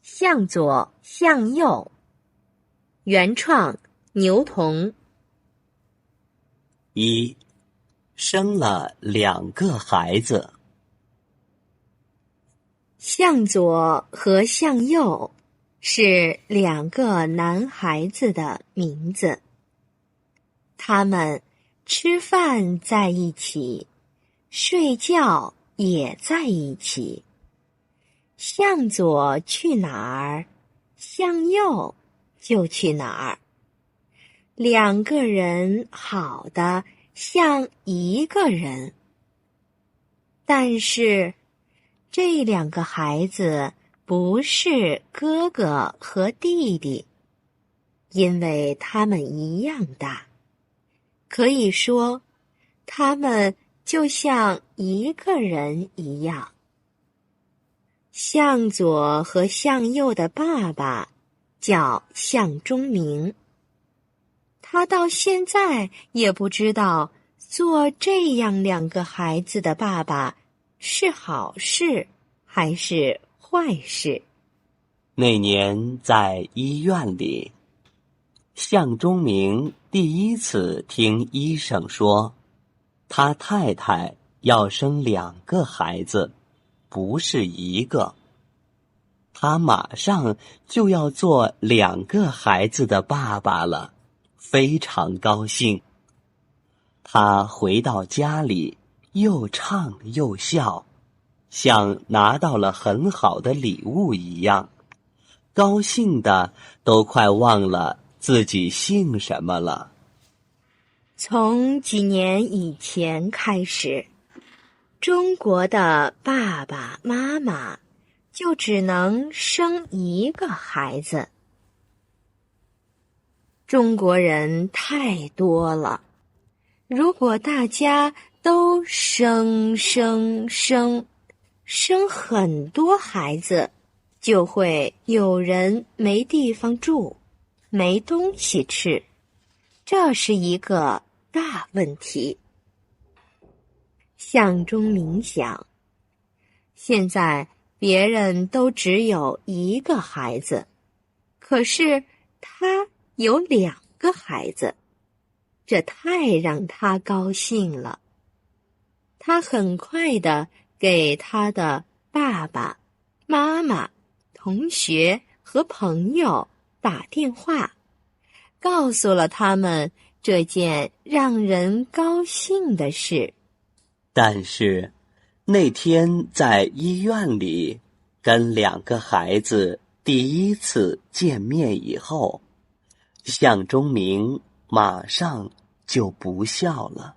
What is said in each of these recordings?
向左向右。原创牛童。一，生了2个孩子。向左和向右是2个男孩子的名字。他们吃饭在一起，睡觉也在一起。向左去哪儿，向右就去哪儿。2个人好的像1个人。但是这2个孩子不是哥哥和弟弟，因为他们一样大。可以说，他们就像1个人一样。向左和向右的爸爸叫向忠明。他到现在也不知道做这样2个孩子的爸爸是好事还是坏事。那年在医院里，向忠明第一次听医生说，他太太要生2个孩子，不是1个。他马上就要做2个孩子的爸爸了，非常高兴。他回到家里，又唱又笑，像拿到了很好的礼物一样，高兴的都快忘了自己姓什么了。从几年以前开始，中国的爸爸妈妈就只能生1个孩子。中国人太多了，如果大家都生很多孩子，就会有人没地方住，没东西吃，这是一个大问题。向忠明想，现在别人都只有1个孩子，可是他有2个孩子，这太让他高兴了。他很快地给他的爸爸妈妈、同学和朋友打电话，告诉了他们这件让人高兴的事。但是那天在医院里跟2个孩子第一次见面以后，向忠明马上就不笑了。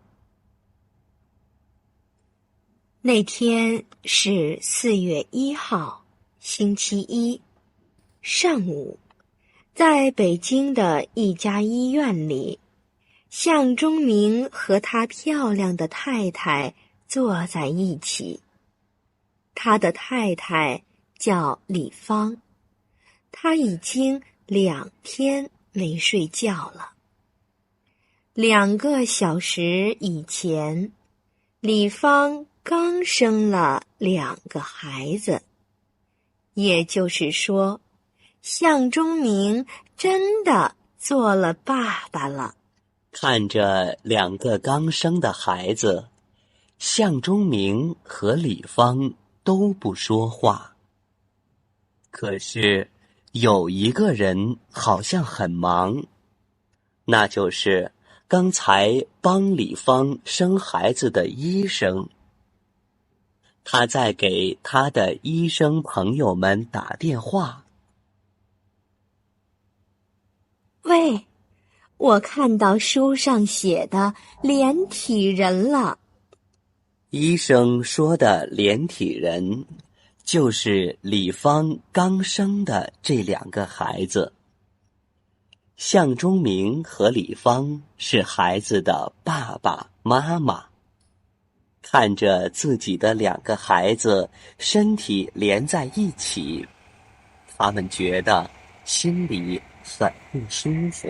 那天是4月1号，星期一，上午，在北京的一家医院里，向忠明和他漂亮的太太坐在一起。他的太太叫李芳，她已经2天没睡觉了。2个小时以前，李芳刚生了2个孩子，也就是说，向忠明真的做了爸爸了。看着2个刚生的孩子，向忠明和李芳都不说话。可是有一个人好像很忙，那就是刚才帮李芳生孩子的医生。他在给他的医生朋友们打电话。喂，我看到书上写的连体人了。医生说的连体人，就是李芳刚生的这2个孩子。向忠明和李芳是孩子的爸爸妈妈。看着自己的2个孩子身体连在一起，他们觉得心里很不舒服。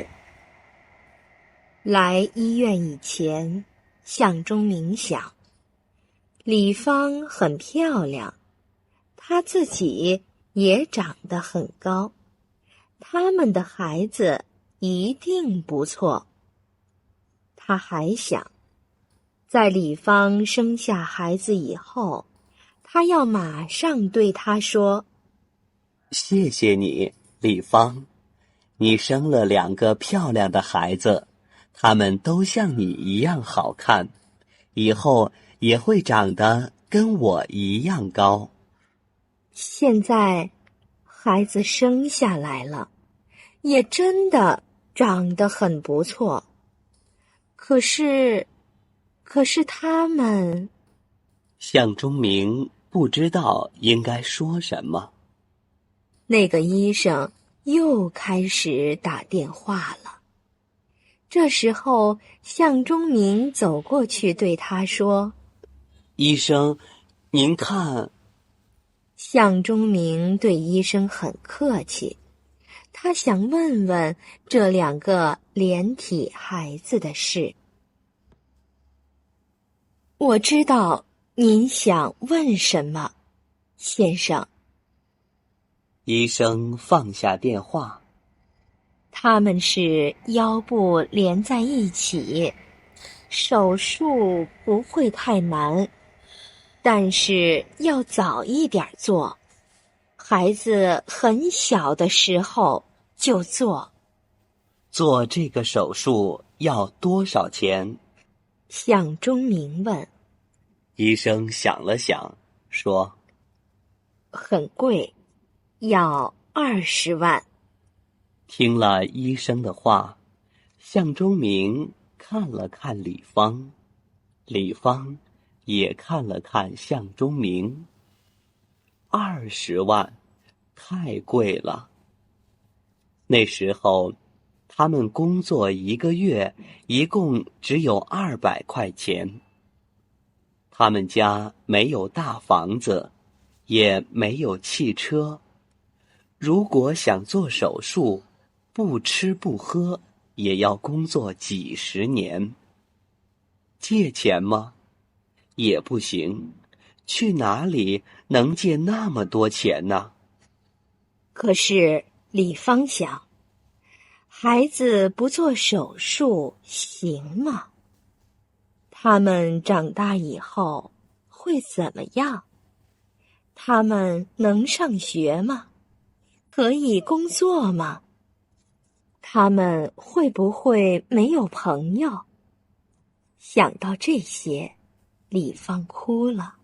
来医院以前，向忠明想，李芳很漂亮，她自己也长得很高，他们的孩子一定不错。他还想，在李芳生下孩子以后，他要马上对他说：谢谢你，李芳，你生了2个漂亮的孩子，他们都像你一样好看，以后也会长得跟我一样高。现在孩子生下来了，也真的长得很不错。可是他们……向忠明不知道应该说什么。那个医生又开始打电话了。这时候，向忠明走过去对他说：医生，您看。向忠明对医生很客气，他想问问这2个连体孩子的事。我知道您想问什么，先生。医生放下电话。他们是腰部连在一起，手术不会太难，但是要早一点做，孩子很小的时候就做。做这个手术要多少钱？向忠明问。医生想了想，说：很贵，要20万。听了医生的话，向忠明看了看李芳，李芳也看了看向忠明。20万，太贵了。那时候，他们工作1个月，一共只有200块钱。他们家没有大房子，也没有汽车。如果想做手术，不吃不喝，也要工作几10年。借钱吗？也不行，去哪里能借那么多钱呢？可是李芳想，孩子不做手术行吗？他们长大以后会怎么样？他们能上学吗？可以工作吗？他们会不会没有朋友？想到这些，李芳哭了。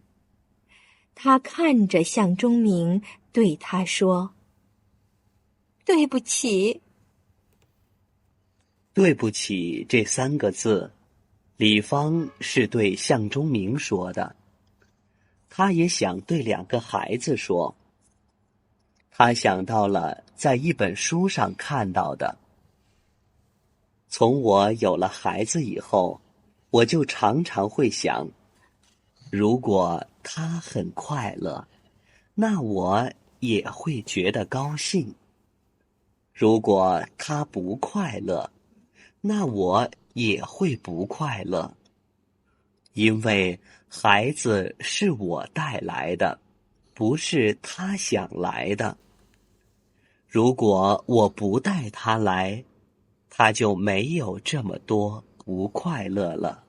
她看着向忠明，对他说：对不起。对不起这3个字，李芳是对向忠明说的。他也想对2个孩子说。他想到了在一本书上看到的。从我有了孩子以后，我就常常会想，如果他很快乐，那我也会觉得高兴；如果他不快乐，那我也会不快乐。因为孩子是我带来的，不是他想来的。如果我不带他来，他就没有这么多不快乐了。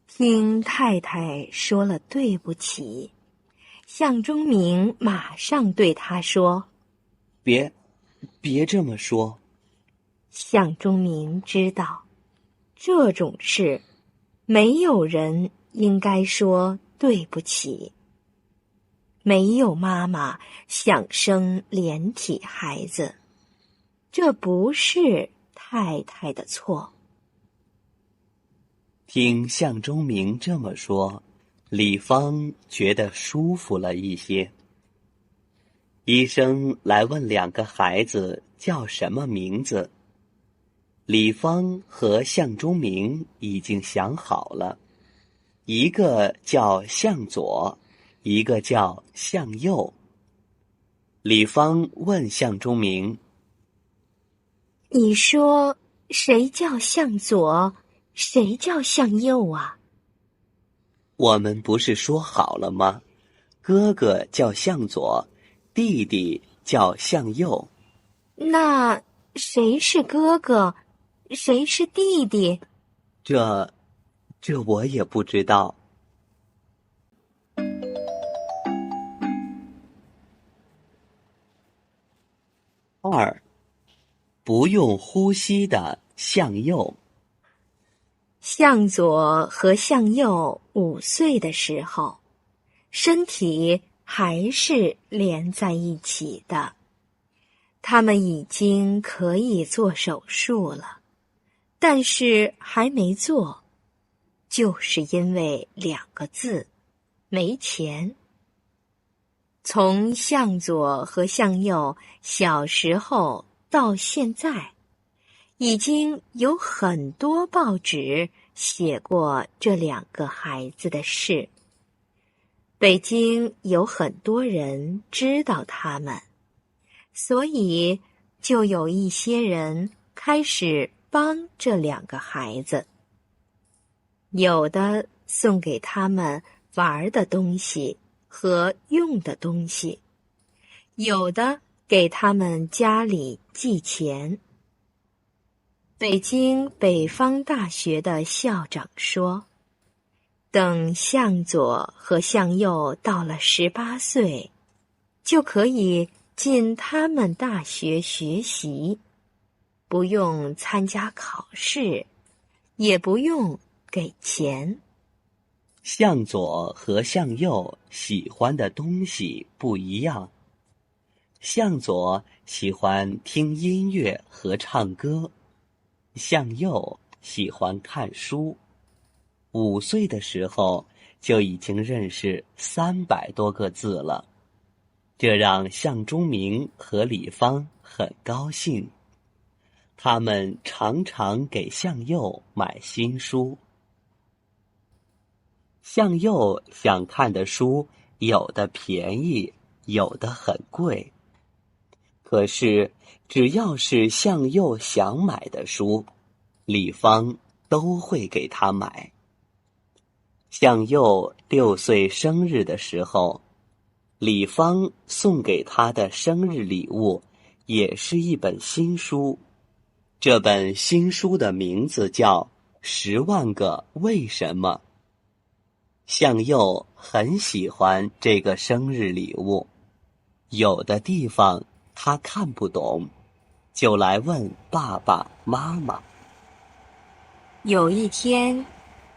听太太说了对不起，向忠明马上对他说：别这么说。向忠明知道，这种事没有人应该说对不起。没有妈妈想生连体孩子，这不是太太的错。听向忠明这么说，李芳觉得舒服了一些。医生来问2个孩子叫什么名字，李芳和向忠明已经想好了，一个叫向左，一个叫向右。李芳问向忠明：你说谁叫向左，谁叫向右啊？我们不是说好了吗？哥哥叫向左，弟弟叫向右。那谁是哥哥，谁是弟弟？这我也不知道。二，不用呼吸的向右。向左和向右5岁的时候，身体还是连在一起的。他们已经可以做手术了，但是还没做，就是因为2个字：没钱。从向左和向右小时候到现在，已经有很多报纸写过这2个孩子的事。北京有很多人知道他们，所以就有一些人开始帮这2个孩子。有的送给他们玩的东西和用的东西，有的给他们家里寄钱。北京北方大学的校长说，等向左和向右到了18岁，就可以进他们大学学习，不用参加考试，也不用给钱。向左和向右喜欢的东西不一样。向左喜欢听音乐和唱歌，向右喜欢看书。5岁的时候就已经认识300多个字了，这让向忠明和李芳很高兴。他们常常给向右买新书。向右想看的书，有的便宜，有的很贵。可是，只要是向右想买的书，李芳都会给他买。向右6岁生日的时候，李芳送给他的生日礼物，也是一本新书。这本新书的名字叫《10万个为什么》。向右很喜欢这个生日礼物，有的地方他看不懂，就来问爸爸妈妈。有一天，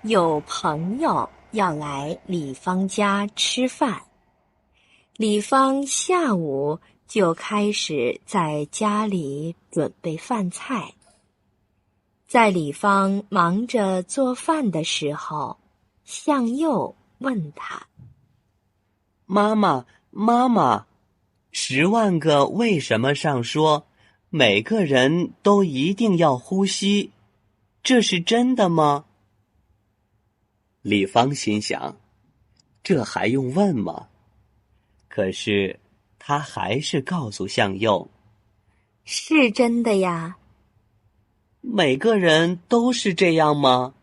有朋友要来李芳家吃饭，李芳下午就开始在家里准备饭菜。在李芳忙着做饭的时候，向右问他：妈妈，妈妈，10万个为什么上说，每个人都一定要呼吸，这是真的吗？李芳心想，这还用问吗？可是他还是告诉向右，是真的呀。每个人都是这样吗？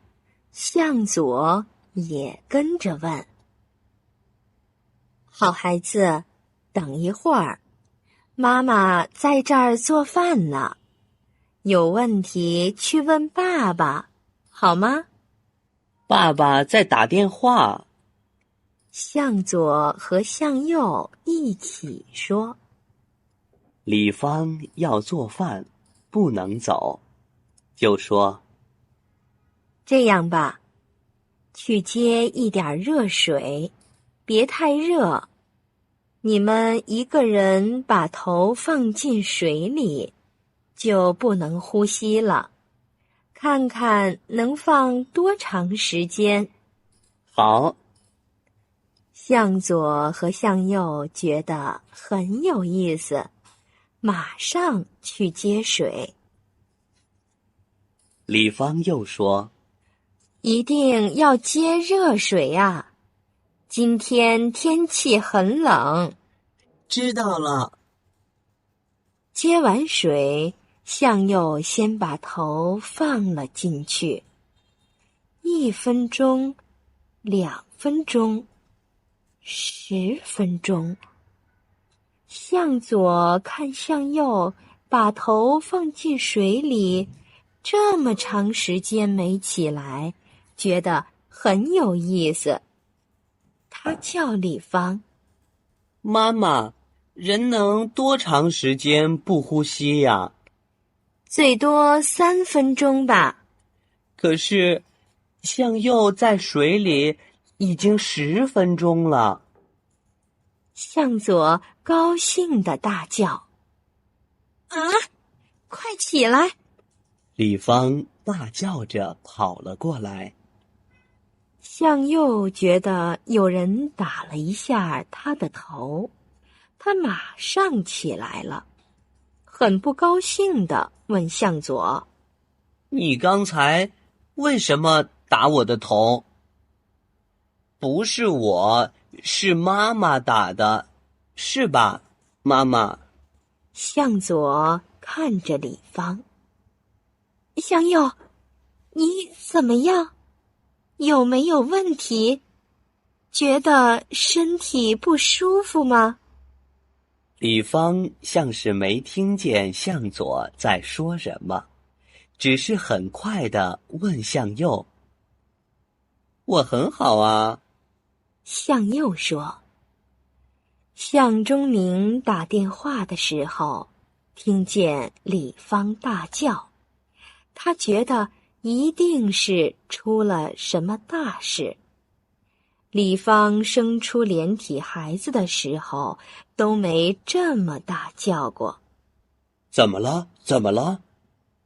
向左也跟着问。好孩子，等一会儿，妈妈在这儿做饭呢，有问题去问爸爸，好吗？爸爸在打电话。向左和向右一起说。李芳要做饭，不能走，就说：这样吧，去接一点热水，别太热。你们一个人把头放进水里，就不能呼吸了。看看能放多长时间。好。向左和向右觉得很有意思，马上去接水。李芳又说：一定要接热水啊！今天天气很冷。知道了。接完水，向右先把头放了进去。1分钟，2分钟，10分钟。向左看向右，把头放进水里，这么长时间没起来，觉得很有意思。他叫李芳：妈妈，人能多长时间不呼吸呀？最多3分钟吧。可是，向右在水里已经10分钟了。向左高兴地大叫：啊，快起来！李芳大叫着跑了过来。向右觉得有人打了一下他的头，他马上起来了，很不高兴地问向左：你刚才为什么打我的头？不是我，是妈妈打的，是吧，妈妈？向左看着李芳：向右，你怎么样？有没有问题？觉得身体不舒服吗？李芳像是没听见向左在说什么，只是很快地问向右：我很好啊。向右说。向钟明打电话的时候，听见李芳大叫，他觉得一定是出了什么大事。李芳生出连体孩子的时候，都没这么大叫过。怎么了？怎么了？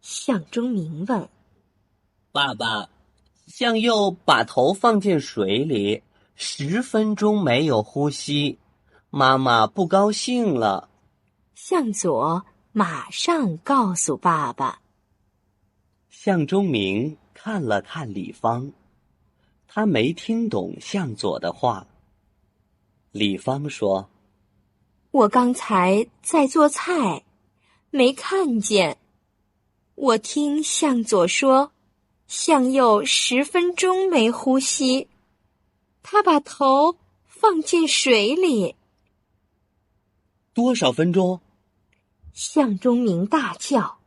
向钟明问。爸爸，向右把头放进水里，10分钟没有呼吸，妈妈不高兴了。向左马上告诉爸爸。向钟明看了看李芳，他没听懂向左的话。李芳说：我刚才在做菜，没看见。我听向左说，向右10分钟没呼吸，他把头放进水里。多少分钟？向钟明大叫。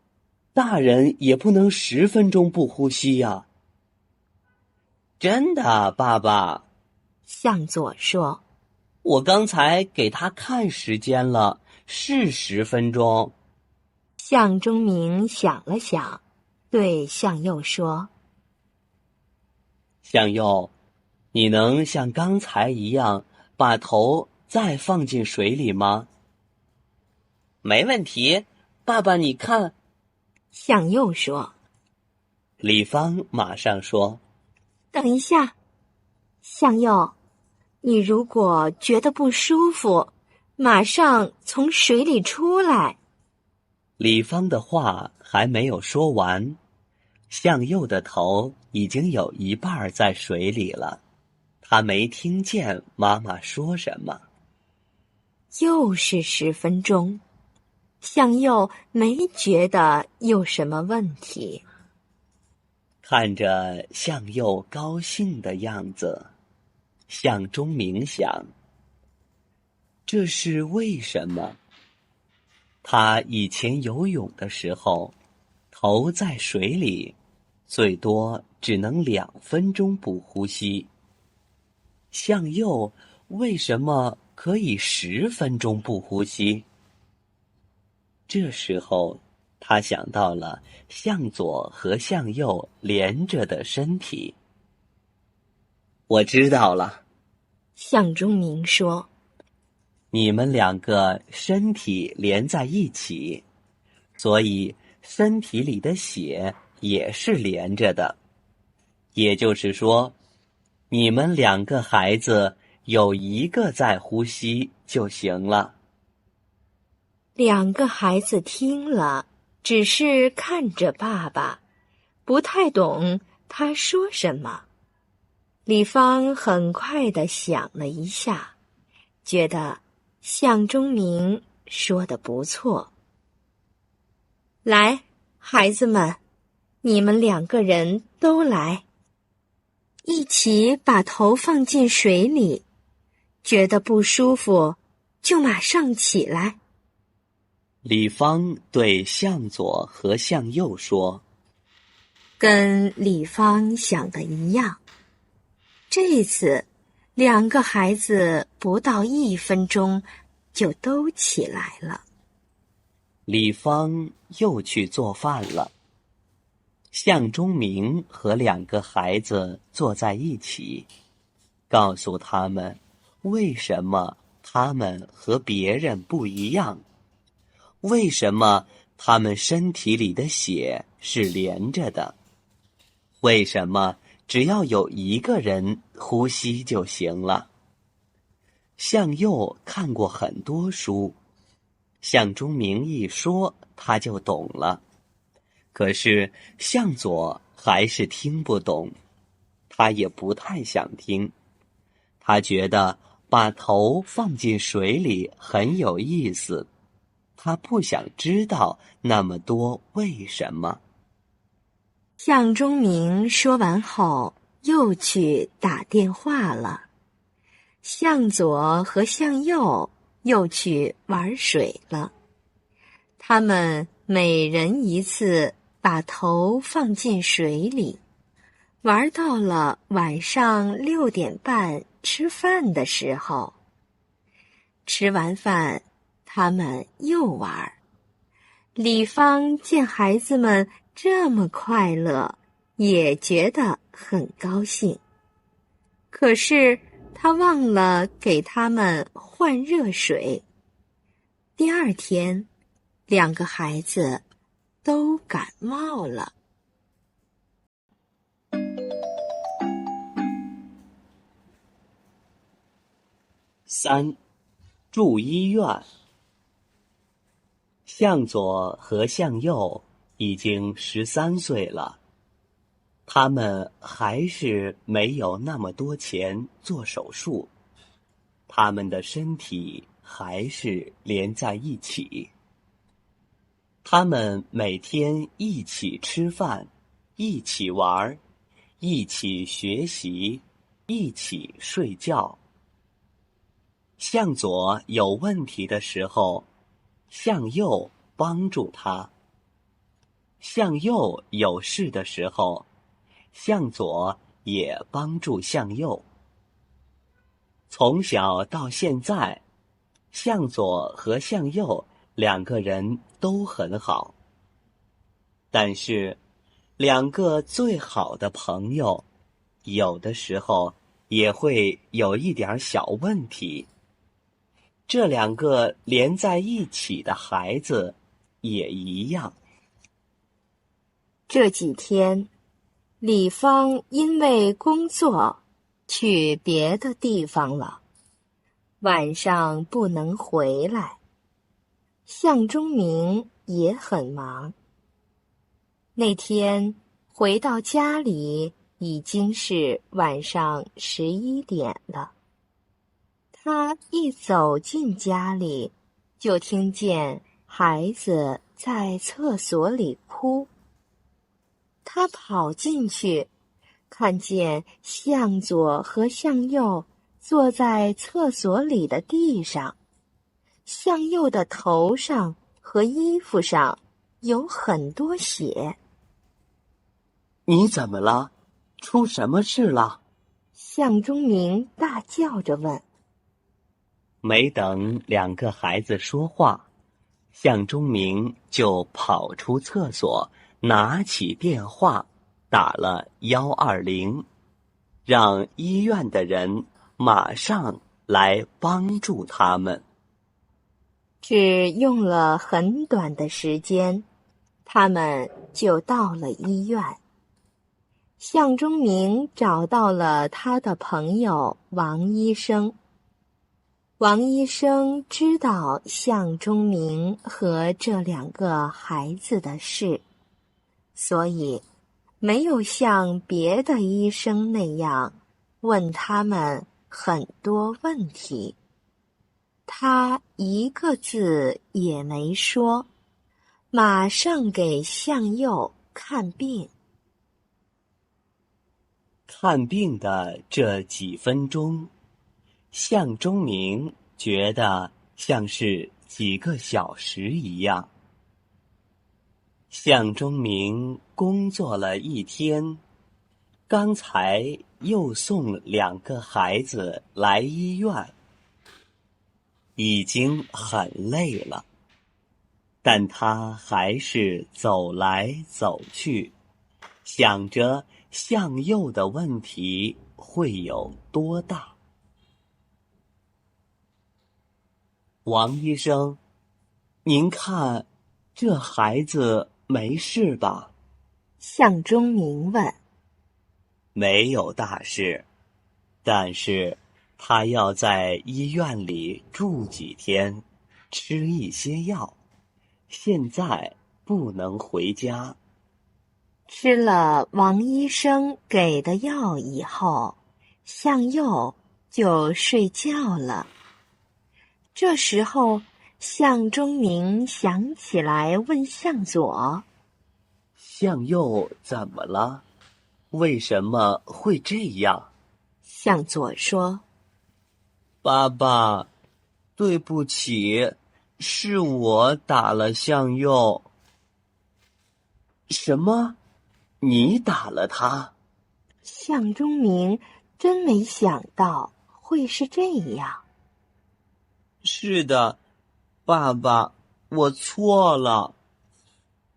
大人也不能10分钟不呼吸呀。真的，爸爸。向左说。我刚才给他看时间了，是10分钟。向钟明想了想，对向右说：向右，你能像刚才一样把头再放进水里吗？没问题，爸爸你看。向右说。李芳马上说：等一下，向右，你如果觉得不舒服，马上从水里出来。李芳的话还没有说完，向右的头已经有一半在水里了，他没听见妈妈说什么。又是10分钟，向右没觉得有什么问题。看着向右高兴的样子，向钟明想，这是为什么？他以前游泳的时候，头在水里，最多只能2分钟不呼吸。向右为什么可以10分钟不呼吸？这时候，他想到了向左和向右连着的身体。我知道了，向钟明说。你们2个身体连在一起，所以身体里的血也是连着的。也就是说，你们2个孩子有一个在呼吸就行了。2个孩子听了，只是看着爸爸，不太懂他说什么。李芳很快地想了一下，觉得向钟明说得不错。来，孩子们，你们2个人都来，一起把头放进水里，觉得不舒服就马上起来。李芳对向左和向右说：跟李芳想的一样，这次2个孩子不到1分钟就都起来了。李芳又去做饭了。向钟明和2个孩子坐在一起，告诉他们为什么他们和别人不一样，为什么他们身体里的血是连着的，为什么只要有1个人呼吸就行了。向右看过很多书，向钟明一说他就懂了。可是向左还是听不懂，他也不太想听。他觉得把头放进水里很有意思，他不想知道那么多为什么。向钟明说完后，又去打电话了。向左和向右又去玩水了。他们每人一次把头放进水里，玩到了晚上6点半吃饭的时候。吃完饭，他们又玩。李芳见孩子们这么快乐，也觉得很高兴。可是她忘了给他们换热水。第2天，2个孩子都感冒了。3. 住医院。向左和向右已经13岁了，他们还是没有那么多钱做手术，他们的身体还是连在一起。他们每天一起吃饭，一起玩，一起学习，一起睡觉。向左有问题的时候，向右帮助他；向右有事的时候，向左也帮助向右。从小到现在，向左和向右2个人都很好。但是2个最好的朋友，有的时候也会有一点小问题。这2个连在一起的孩子也一样。这几天，李芳因为工作去别的地方了，晚上不能回来。向钟明也很忙。那天回到家里已经是晚上11点了。他一走进家里，就听见孩子在厕所里哭。他跑进去，看见向左和向右坐在厕所里的地上，向右的头上和衣服上有很多血。你怎么了？出什么事了？向钟明大叫着问。没等2个孩子说话，向钟明就跑出厕所，拿起电话打了120，让医院的人马上来帮助他们。只用了很短的时间，他们就到了医院。向钟明找到了他的朋友王医生。王医生知道向钟明和这2个孩子的事，所以没有像别的医生那样问他们很多问题。他一个字也没说，马上给向右看病。看病的这几分钟，向钟明觉得像是几个小时一样。向忠明工作了一天，刚才又送2个孩子来医院，已经很累了，但他还是走来走去，想着向右的问题会有多大。王医生，您看，这孩子没事吧？向忠明问。没有大事，但是他要在医院里住几天，吃一些药，现在不能回家。吃了王医生给的药以后，向右就睡觉了。这时候，向忠明想起来问向左：向右怎么了？为什么会这样？向左说：爸爸，对不起，是我打了向右。什么？你打了他？向忠明真没想到会是这样。是的，爸爸，我错了。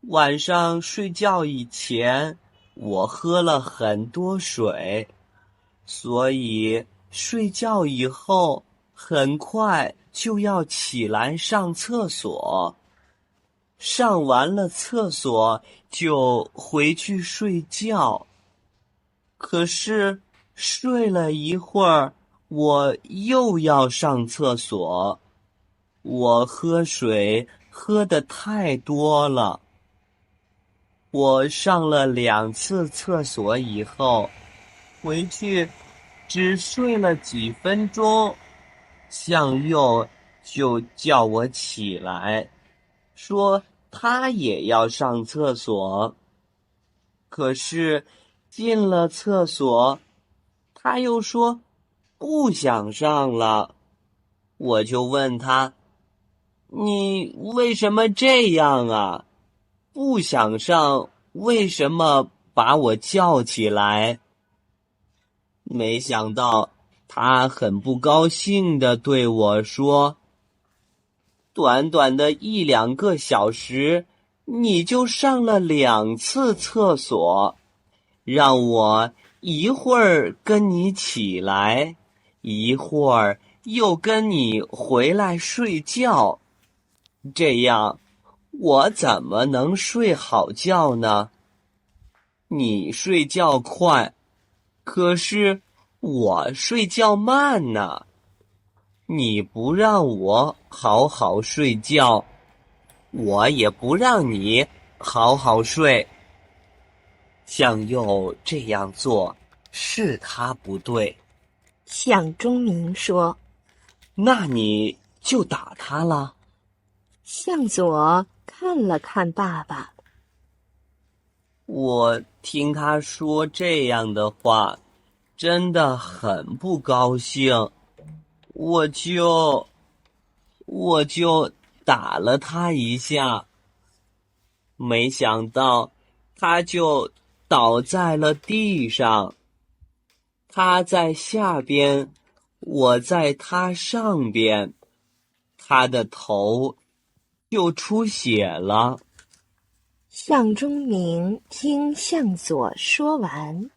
晚上睡觉以前，我喝了很多水，所以睡觉以后很快就要起来上厕所。上完了厕所就回去睡觉。可是睡了一会儿，我又要上厕所。我喝水喝得太多了。我上了2次厕所以后，回去只睡了几分钟，向右就叫我起来，说他也要上厕所。可是进了厕所，他又说不想上了。我就问他，你为什么这样啊？不想上，为什么把我叫起来？没想到他很不高兴地对我说，短短的1、2个小时，你就上了2次厕所，让我一会儿跟你起来，一会儿又跟你回来睡觉，这样我怎么能睡好觉呢？你睡觉快，可是我睡觉慢呢。你不让我好好睡觉，我也不让你好好睡。向右这样做是他不对，向忠明说。那你就打他了。向左看了看爸爸。我听他说这样的话，真的很不高兴，我就打了他一下，没想到他就倒在了地上。他在下边，我在他上边，他的头就出血了。向忠明听向左说完，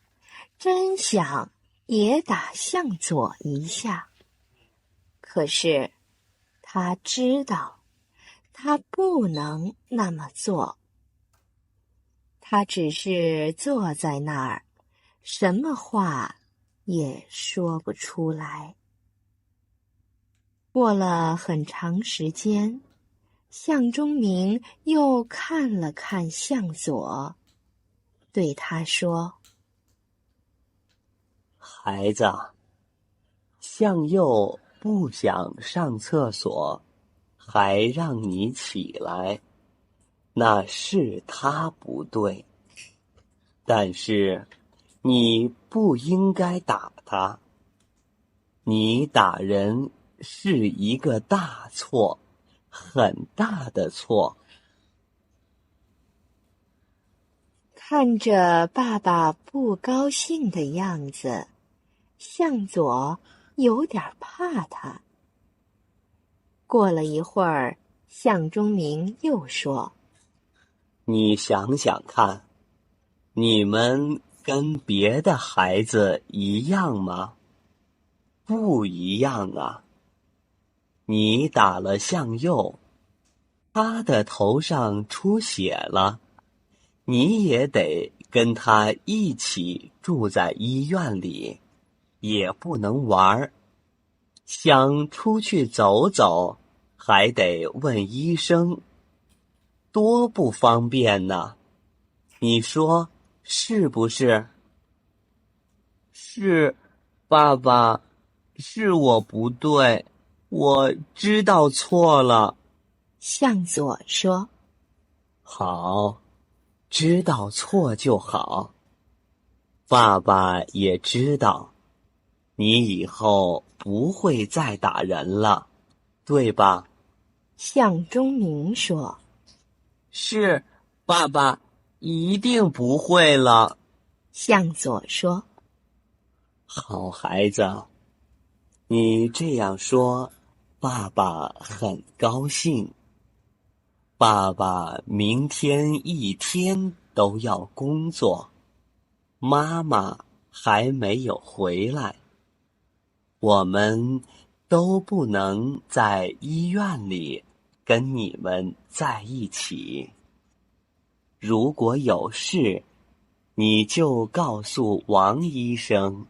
真想也打向左一下，可是他知道他不能那么做。他只是坐在那儿，什么话也说不出来。过了很长时间，向忠明又看了看向左，对他说：孩子，向右不想上厕所，还让你起来，那是他不对。但是你不应该打他，你打人是一个大错，很大的错。看着爸爸不高兴的样子，向佐有点怕他。过了一会儿，向忠明又说：“你想想看，你们跟别的孩子一样吗？不一样啊。你打了向右，他的头上出血了，你也得跟他一起住在医院里，也不能玩儿。想出去走走，还得问医生，多不方便呢。你说是不是？”是，爸爸，是我不对，我知道错了。向佐说：“好，知道错就好。爸爸也知道，你以后不会再打人了，对吧？”向忠明说：“是，爸爸，一定不会了。向佐说：“好孩子，你这样说，爸爸很高兴。爸爸明天一天都要工作，妈妈还没有回来，我们都不能在医院里跟你们在一起。如果有事，你就告诉王医生，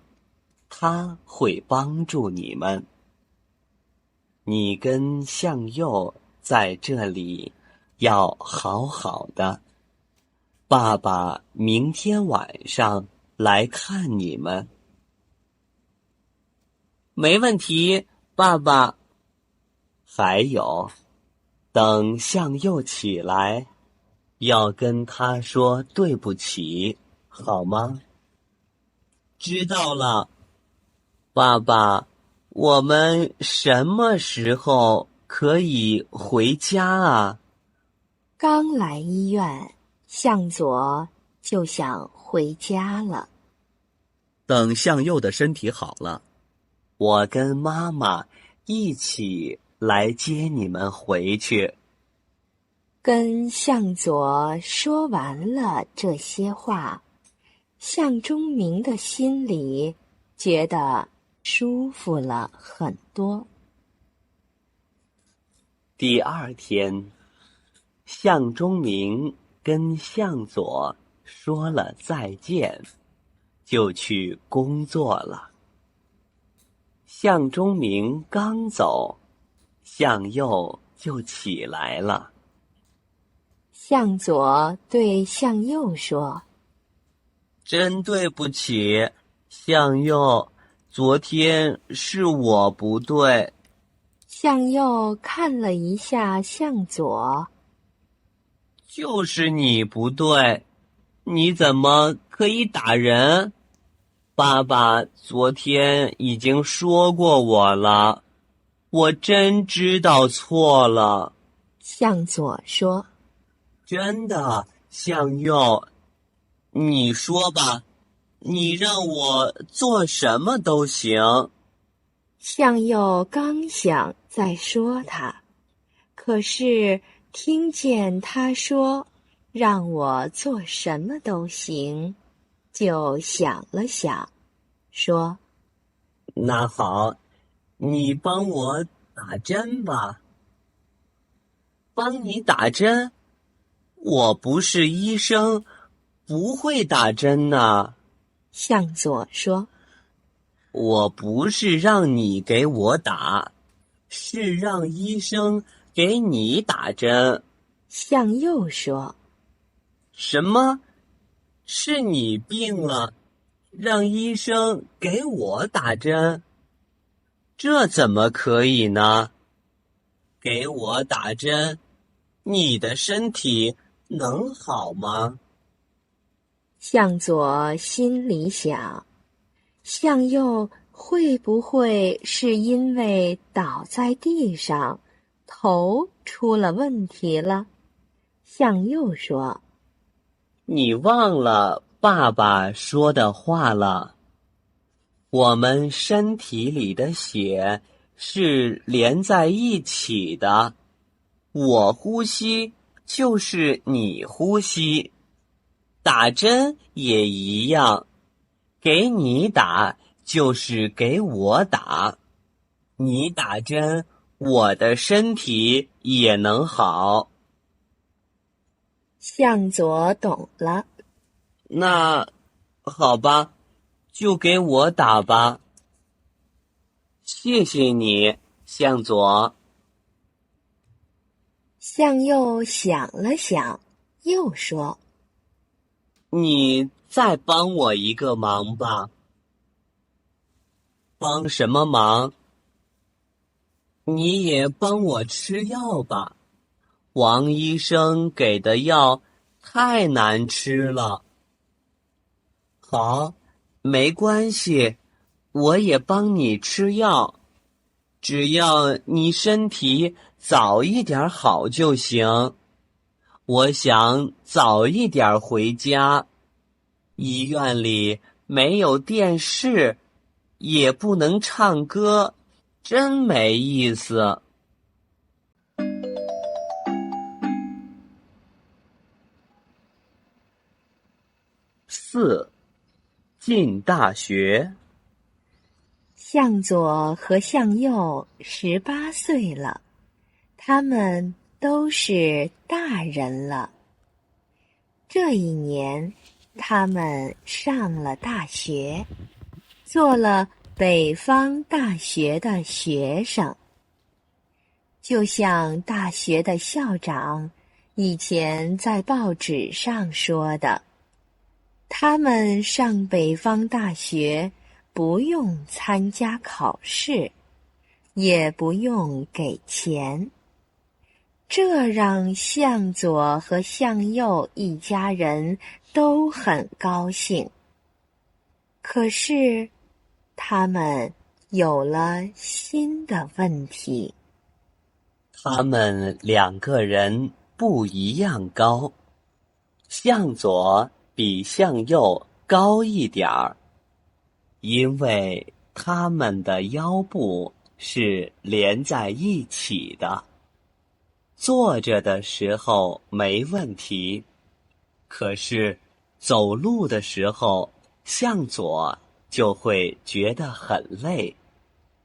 他会帮助你们。你跟向右在这里要好好的，爸爸明天晚上来看你们。”没问题，爸爸。还有，等向右起来，要跟他说对不起，好吗？知道了，爸爸。我们什么时候可以回家啊？刚来医院，向佐就想回家了。等向右的身体好了，我跟妈妈一起来接你们回去。”跟向佐说完了这些话，向忠明的心里觉得舒服了很多。第二天，向忠明跟向佐说了再见，就去工作了。向忠明刚走，向右就起来了。向佐对向右说：“真对不起，向右，昨天是我不对。”向右看了一下向佐：“就是你不对，你怎么可以打人？爸爸昨天已经说过我了，我真知道错了。向佐说：“真的，向右，你说吧，你让我做什么都行。”向右刚想再说他，可是听见他说让我做什么都行，就想了想，说：“那好，你帮我打针吧。帮你打针？我不是医生，不会打针呢。向佐说：“我不是让你给我打，是让医生给你打针。向右说：“什么？是你病了，让医生给我打针？这怎么可以呢？给我打针，你的身体能好吗？”向佐心里想，向右会不会是因为倒在地上，头出了问题了？向右说：你忘了爸爸说的话了。我们身体里的血是连在一起的，我呼吸就是你呼吸，打针也一样，给你打就是给我打，你打针，我的身体也能好。向左懂了。那好吧，就给我打吧。谢谢你，向左。向右想了想，又说：你再帮我一个忙吧。帮什么忙？你也帮我吃药吧。王医生给的药太难吃了。好，没关系，我也帮你吃药，只要你身体早一点好就行。我想早一点回家。医院里没有电视，也不能唱歌，真没意思。4. 进大学。向左和向右18岁了，他们都是大人了。这一年，他们上了大学，做了北方大学的学生。就像大学的校长以前在报纸上说的，他们上北方大学不用参加考试，也不用给钱。这让向左和向右一家人都很高兴。可是，他们有了新的问题。他们2个人不一样高，向左比向右高一点儿，因为他们的腰部是连在一起的。坐着的时候没问题，可是走路的时候，向左就会觉得很累，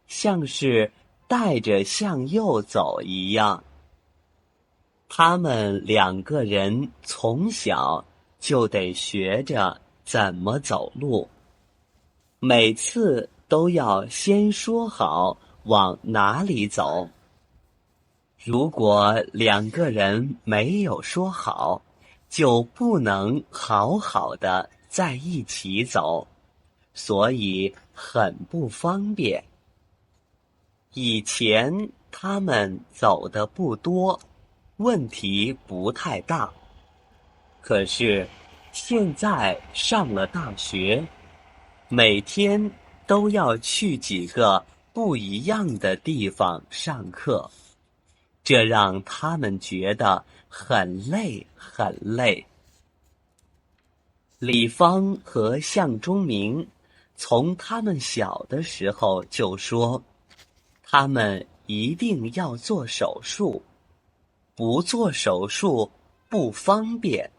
像是带着向右走一样。他们2个人从小就得学着怎么走路，每次都要先说好往哪里走。如果2个人没有说好，就不能好好的在一起走，所以很不方便。以前他们走的不多，问题不太大。可是现在上了大学，每天都要去几个不一样的地方上课，这让他们觉得很累很累。李芳和向忠明从他们小的时候就说，他们一定要做手术，不做手术不方便。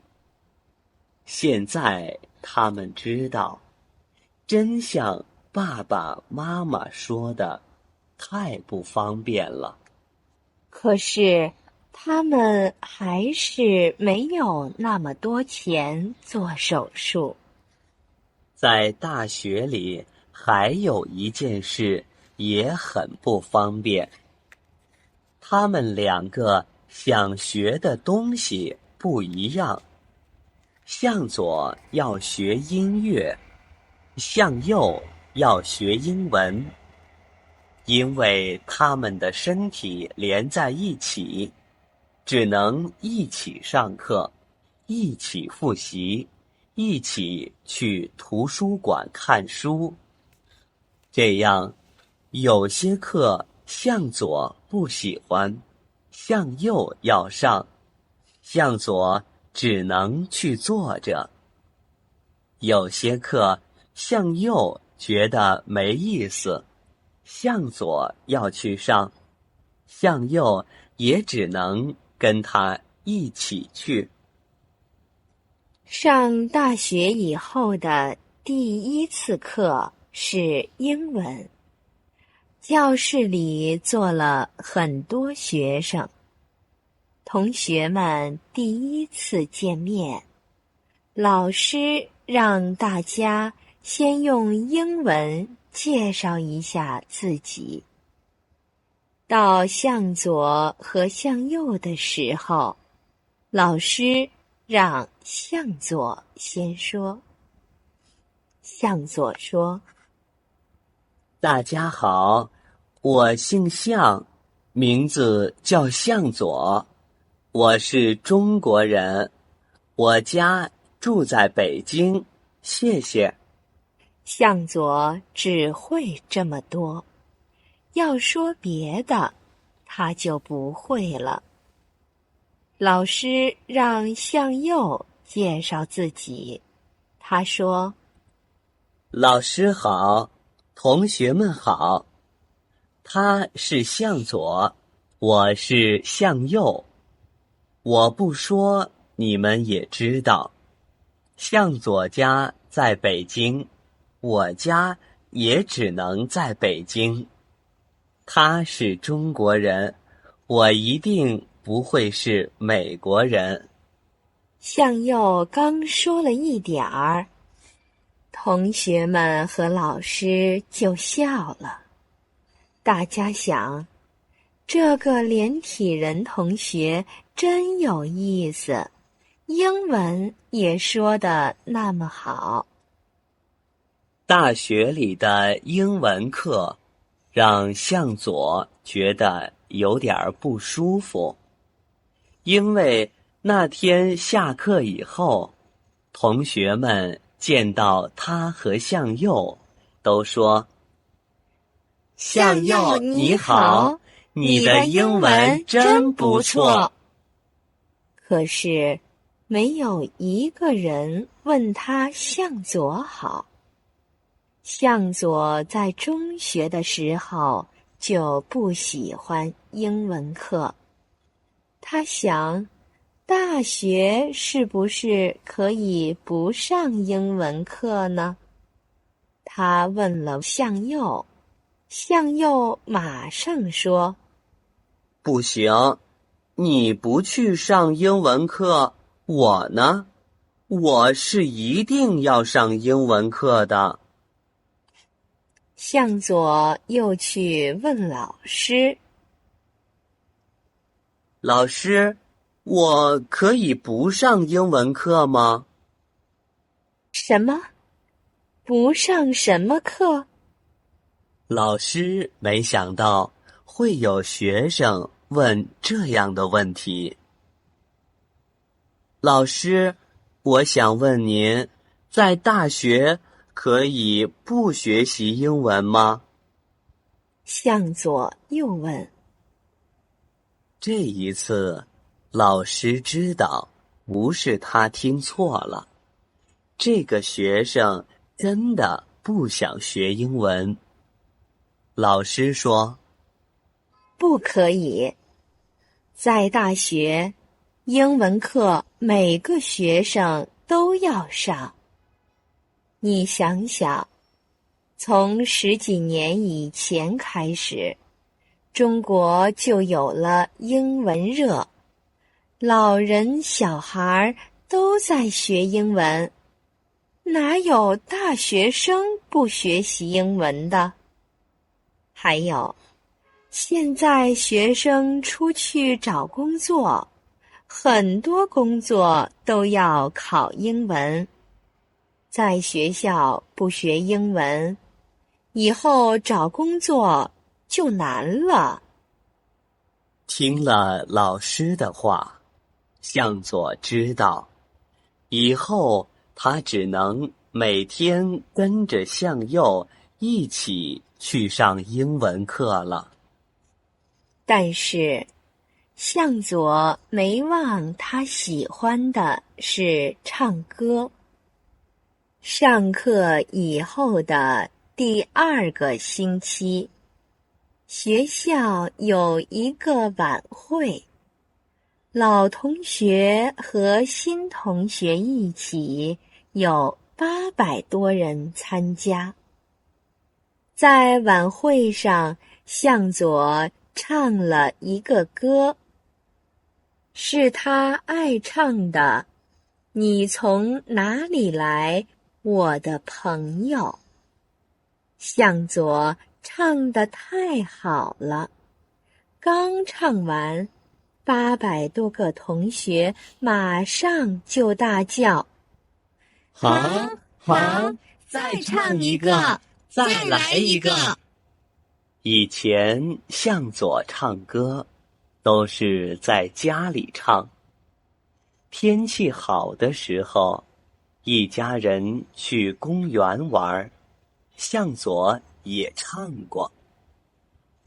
现在他们知道，真像爸爸妈妈说的，太不方便了。可是，他们还是没有那么多钱做手术。在大学里，还有一件事也很不方便。他们2个想学的东西不一样，向左要学音乐，向右要学英文。因为他们的身体连在一起，只能一起上课，一起复习，一起去图书馆看书。这样，有些课向左不喜欢，向右要上，向左只能去坐着；有些课向右觉得没意思，向左要去上，向右也只能跟他一起去。上大学以后的第一次课是英文。教室里坐了很多学生，同学们第一次见面，老师让大家先用英文介绍一下自己。到向左和向右的时候，老师让向左先说。向左说：大家好，我姓向，名字叫向左，我是中国人，我家住在北京，谢谢。向左只会这么多，要说别的，他就不会了。老师让向右介绍自己，他说：老师好，同学们好。他是向左，我是向右。我不说，你们也知道。向左家在北京，我家也只能在北京。他是中国人，我一定不会是美国人。向右刚说了一点儿，同学们和老师就笑了。大家想，这个连体人同学真有意思，英文也说得那么好。大学里的英文课让向左觉得有点不舒服，因为那天下课以后，同学们见到他和向右，都说：向右你好，你的英文真不错。可是，没有一个人问他向左好。向左在中学的时候就不喜欢英文课，他想，大学是不是可以不上英文课呢？他问了向右，向右马上说：不行，你不去上英文课，我呢？我是一定要上英文课的。向左又去问老师：老师，我可以不上英文课吗？什么？不上什么课？老师没想到会有学生问这样的问题。老师，我想问您，在大学可以不学习英文吗？向左又问。这一次，老师知道不是他听错了，这个学生真的不想学英文。老师说：不可以。在大学，英文课每个学生都要上。你想想，从10几年以前开始，中国就有了英文热，老人小孩都在学英文，哪有大学生不学习英文的？还有，现在学生出去找工作，很多工作都要考英文。在学校不学英文，以后找工作就难了。听了老师的话，向左知道，以后他只能每天跟着向右一起去上英文课了。但是向佐没忘他喜欢的是唱歌。上课以后的第2个星期，学校有一个晚会，老同学和新同学一起，有800多人参加。在晚会上，向佐唱了一个歌，是他爱唱的《你从哪里来，我的朋友》。向佐唱得太好了，刚唱完，800多个同学马上就大叫：好，再唱一个，再来一个。以前向佐唱歌都是在家里唱，天气好的时候，一家人去公园玩，向佐也唱过。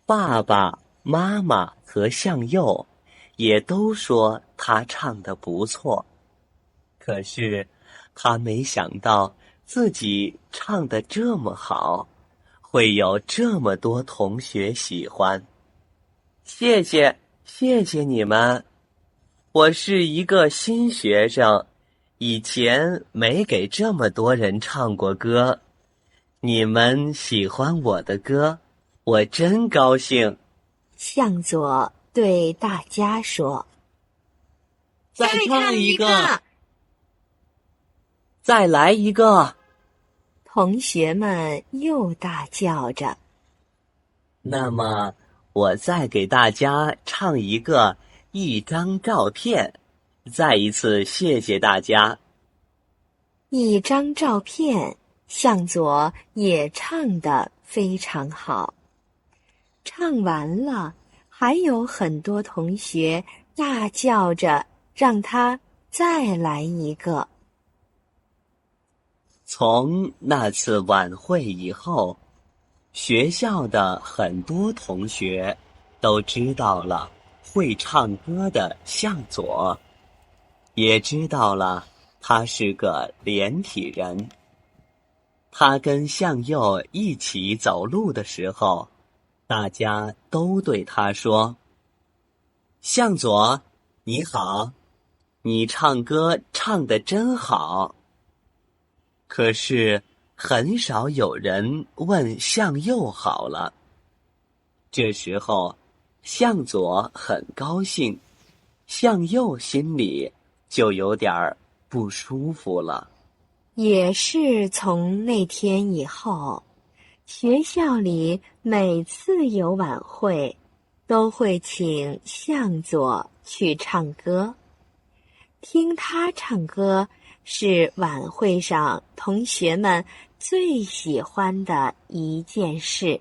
爸爸妈妈和向佑也都说他唱得不错，可是他没想到自己唱得这么好，会有这么多同学喜欢。谢谢你们，我是一个新学生，以前没给这么多人唱过歌。你们喜欢我的歌，我真高兴。向佐对大家说：再唱一个，再来一个。同学们又大叫着。那么我再给大家唱一张照片，再一次谢谢大家。一张照片，向佐也唱得非常好。唱完了，还有很多同学大叫着让他再来一个。从那次晚会以后，学校的很多同学都知道了会唱歌的向佐，也知道了他是个连体人。他跟向佑一起走路的时候，大家都对他说：向佐，你好，你唱歌唱得真好。可是很少有人问向佑好了。这时候向佐很高兴，向佑心里就有点不舒服了。也是从那天以后，学校里每次有晚会，都会请向佐去唱歌。听他唱歌是晚会上同学们最喜欢的一件事。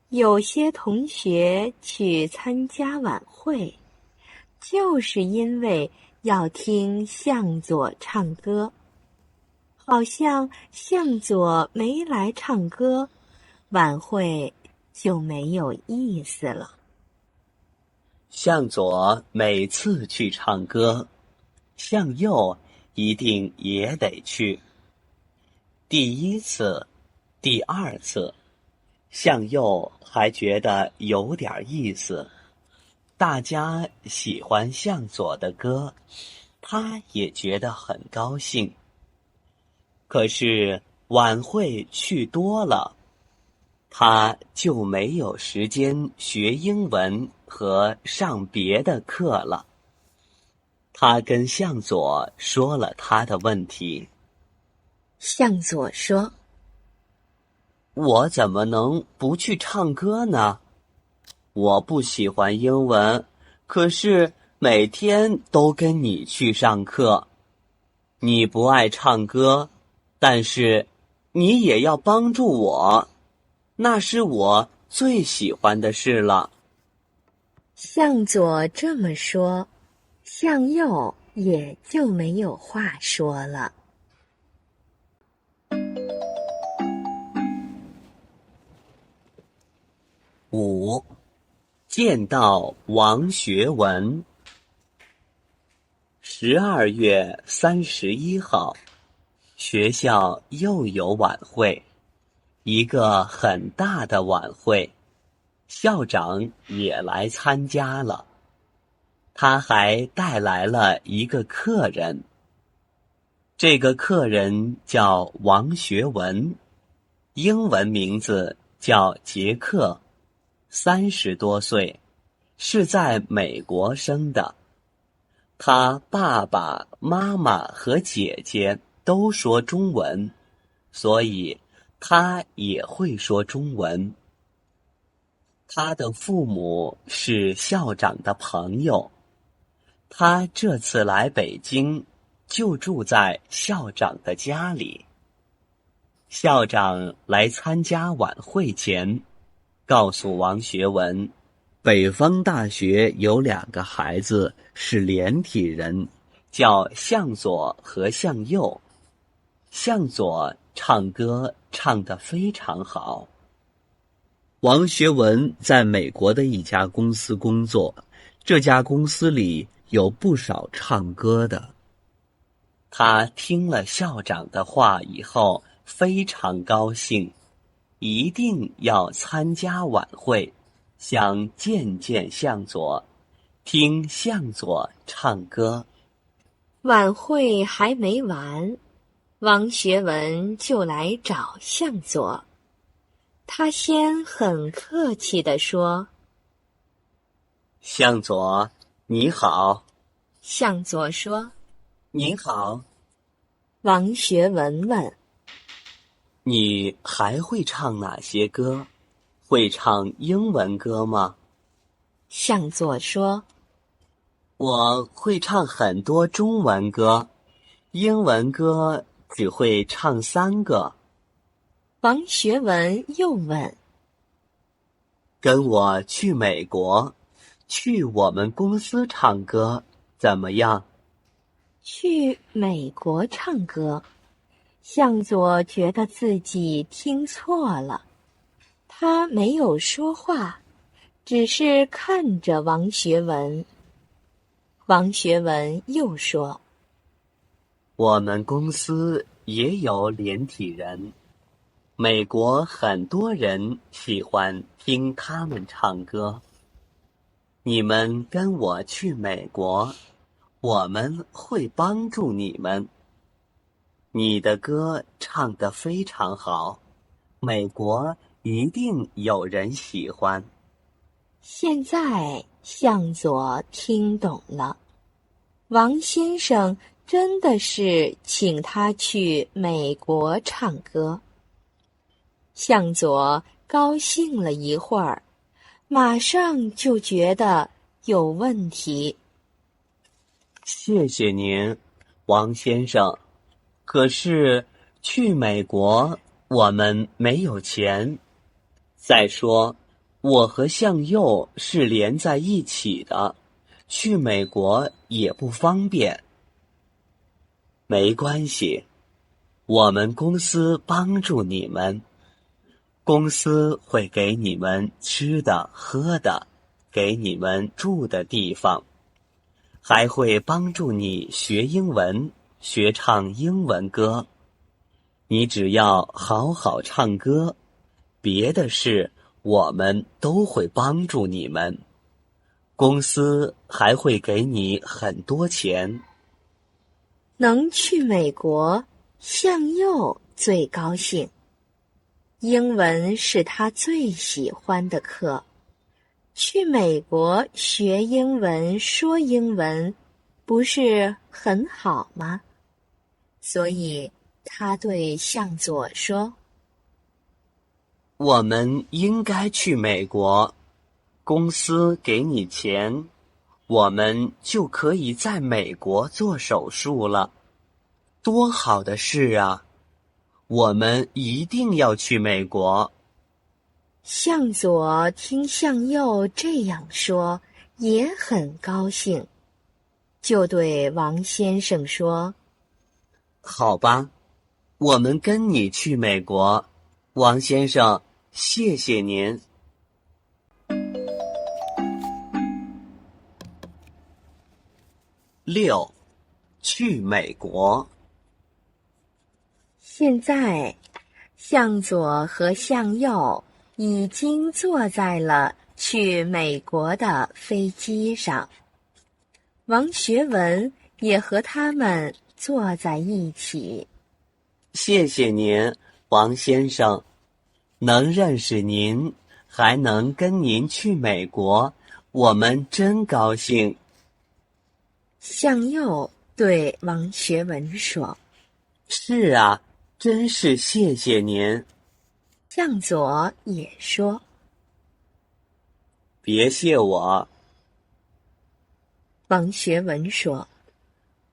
有些同学去参加晚会，就是因为要听向佐唱歌。好像向佐没来唱歌，晚会就没有意思了。向佐每次去唱歌，向佑一定也得去。第1次、第2次，向佑还觉得有点意思，大家喜欢向佐的歌，他也觉得很高兴。可是晚会去多了，他就没有时间学英文和上别的课了。他跟向佐说了他的问题。向佐说：我怎么能不去唱歌呢？我不喜欢英文，可是每天都跟你去上课。你不爱唱歌，但是你也要帮助我，那是我最喜欢的事了。向佐这么说，向佑也就没有话说了。5. 见到王学文。12月31号，学校又有晚会，一个很大的晚会，校长也来参加了。他还带来了一个客人，这个客人叫王学文，英文名字叫杰克，30多岁，是在美国生的。他爸爸妈妈和姐姐都说中文，所以他也会说中文。他的父母是校长的朋友，他这次来北京就住在校长的家里。校长来参加晚会前，告诉王学文，北方大学有2个孩子是连体人，叫向左和向右。向左唱歌唱得非常好。王学文在美国的一家公司工作，这家公司里有不少唱歌的。他听了校长的话以后非常高兴，一定要参加晚会，想见见向左，听向左唱歌。晚会还没完，王学文就来找向左。他先很客气地说：“向左，你好。”向左说：“你好。”王学文问：“你还会唱哪些歌？会唱英文歌吗？”向左说：“我会唱很多中文歌，英文歌只会唱3个。”王学文又问：“跟我去美国，去我们公司唱歌，怎么样？”去美国唱歌，向左觉得自己听错了，他没有说话，只是看着王学文。王学文又说：“我们公司也有连体人，美国很多人喜欢听他们唱歌。你们跟我去美国，我们会帮助你们。你的歌唱得非常好，美国一定有人喜欢。”现在向左听懂了，王先生真的是请他去美国唱歌。向左高兴了一会儿，马上就觉得有问题。谢谢您，王先生。可是去美国我们没有钱。再说，我和向右是连在一起的，去美国也不方便。没关系，我们公司帮助你们。公司会给你们吃的喝的，给你们住的地方，还会帮助你学英文，学唱英文歌。你只要好好唱歌，别的事我们都会帮助你们。公司还会给你很多钱。能去美国，向右最高兴。英文是他最喜欢的课。去美国学英文、说英文，不是很好吗？所以他对向左说：“我们应该去美国，公司给你钱，我们就可以在美国做手术了。多好的事啊！我们一定要去美国。”向左听向右这样说，也很高兴，就对王先生说：“好吧，我们跟你去美国，王先生，谢谢您。” 6. 去美国。现在，向左和向右已经坐在了去美国的飞机上。王学文也和他们坐在一起。谢谢您，王先生。能认识您，还能跟您去美国，我们真高兴。向右对王学文说。是啊，真是谢谢您。向左也说。别谢我。王学文说。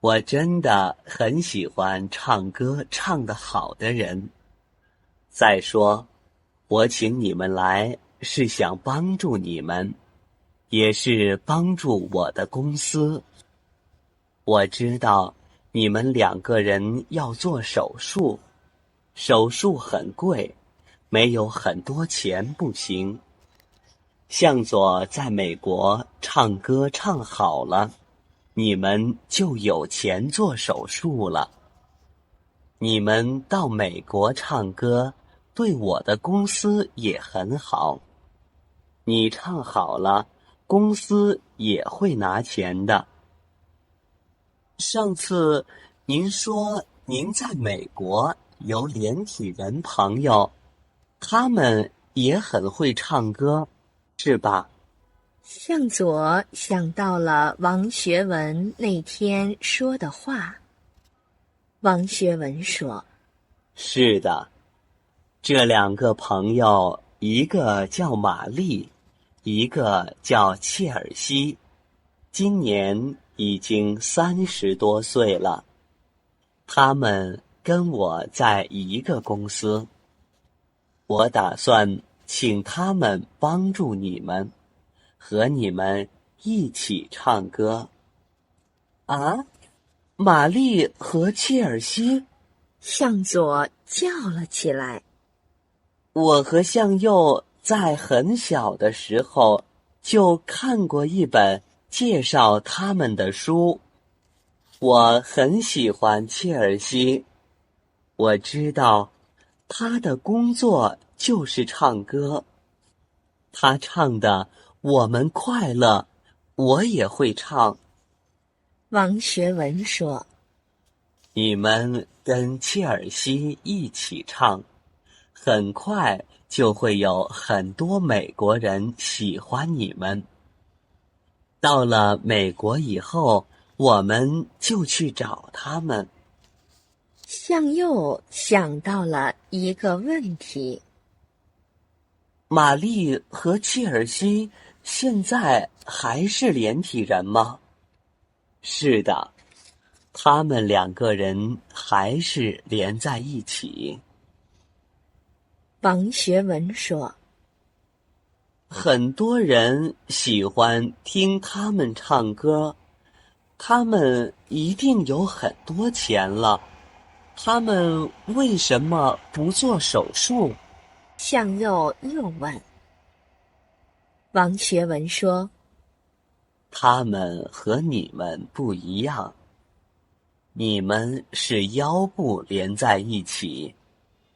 我真的很喜欢唱歌唱得好的人。再说，我请你们来是想帮助你们，也是帮助我的公司。我知道你们2个人要做手术，手术很贵，没有很多钱不行。向佐在美国唱歌唱好了，你们就有钱做手术了。你们到美国唱歌，对我的公司也很好。你唱好了，公司也会拿钱的。上次您说您在美国有连体人朋友，他们也很会唱歌，是吧？向左想到了王学文那天说的话。王学文说。是的，这2个朋友，一个叫玛丽，一个叫切尔西，今年已经30多岁了。他们跟我在一个公司，我打算请他们帮助你们，和你们一起唱歌。啊，玛丽和切尔西？向左叫了起来。我和向右在很小的时候就看过一本介绍他们的书。我很喜欢切尔西，我知道他的工作就是唱歌。他唱的我们快乐，我也会唱。王学文说。你们跟切尔西一起唱，很快就会有很多美国人喜欢你们。到了美国以后，我们就去找他们。向右想到了一个问题。玛丽和切尔西现在还是连体人吗？是的，他们2个人还是连在一起。王学文说。很多人喜欢听他们唱歌，他们一定有很多钱了。他们为什么不做手术？向右又问。王学文说。他们和你们不一样，你们是腰部连在一起，